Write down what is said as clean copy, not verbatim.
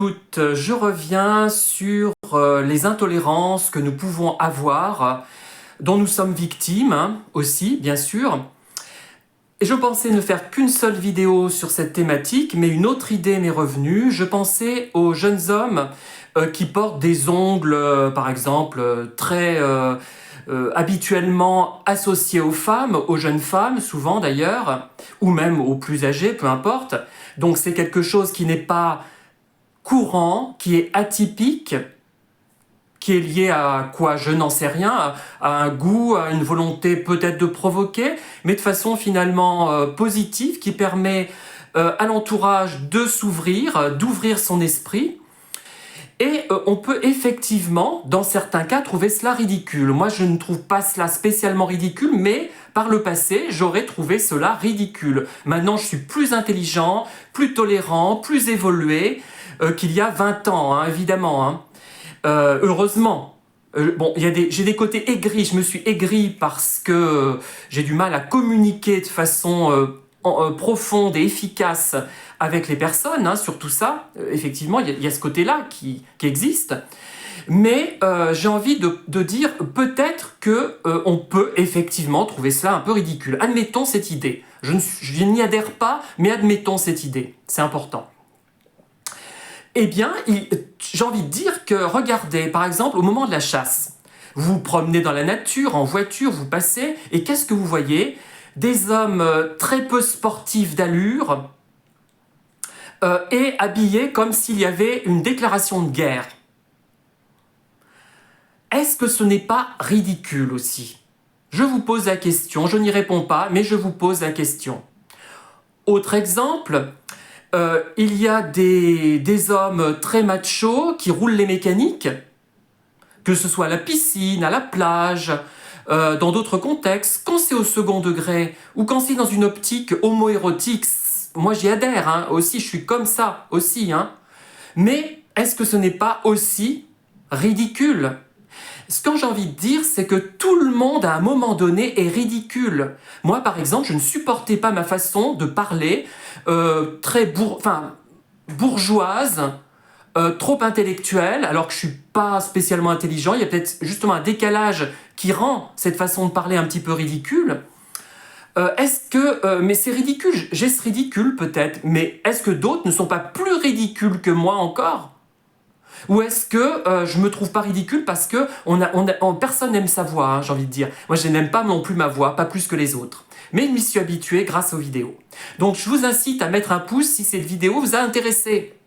Écoute, je reviens sur les intolérances que nous pouvons avoir, dont nous sommes victimes aussi, bien sûr. Et je pensais ne faire qu'une seule vidéo sur cette thématique, mais une autre idée m'est revenue. Je pensais aux jeunes hommes qui portent des ongles, par exemple, très habituellement associés aux femmes, aux jeunes femmes, souvent d'ailleurs, ou même aux plus âgés, peu importe. Donc c'est quelque chose qui n'est pas courant, qui est atypique, qui est lié à quoi? Je n'en sais rien, à un goût, à une volonté peut-être de provoquer, mais de façon finalement positive, qui permet à l'entourage de s'ouvrir, d'ouvrir son esprit. Et on peut effectivement, dans certains cas, trouver cela ridicule. Moi, je ne trouve pas cela spécialement ridicule, mais par le passé, j'aurais trouvé cela ridicule. Maintenant, je suis plus intelligent, plus tolérant, plus évolué qu'il y a 20 ans, hein, évidemment. Hein. Heureusement. Bon, j'ai des côtés aigris, je me suis aigri parce que j'ai du mal à communiquer de façon profonde et efficace avec les personnes, hein, sur tout ça. Effectivement, il y a ce côté-là qui existe. Mais j'ai envie de dire peut-être que on peut effectivement trouver cela un peu ridicule. Admettons cette idée. Je n'y adhère pas, mais admettons cette idée. C'est important. Eh bien, j'ai envie de dire que, regardez, par exemple, au moment de la chasse, vous vous promenez dans la nature, en voiture, vous passez, et qu'est-ce que vous voyez? Des hommes très peu sportifs d'allure et habillés comme s'il y avait une déclaration de guerre. Est-ce que ce n'est pas ridicule aussi? Je vous pose la question, je n'y réponds pas, mais je vous pose la question. Autre exemple, il y a des hommes très machos qui roulent les mécaniques, que ce soit à la piscine, à la plage, dans d'autres contextes. Quand c'est au second degré ou quand c'est dans une optique homoérotique, moi j'y adhère, hein, aussi, je suis comme ça aussi. Hein. Mais est-ce que ce n'est pas aussi ridicule? Ce que j'ai envie de dire, c'est que tout le monde, à un moment donné, est ridicule. Moi, par exemple, je ne supportais pas ma façon de parler, très bourgeoise, trop intellectuelle, alors que je ne suis pas spécialement intelligent. Il y a peut-être justement un décalage qui rend cette façon de parler un petit peu ridicule. Mais c'est ridicule, j'ai ce ridicule peut-être, mais est-ce que d'autres ne sont pas plus ridicules que moi encore? Ou est-ce que je me trouve pas ridicule parce que personne n'aime sa voix, hein, j'ai envie de dire. Moi, je n'aime pas non plus ma voix, pas plus que les autres. Mais je m'y suis habitué grâce aux vidéos. Donc, je vous incite à mettre un pouce si cette vidéo vous a intéressé.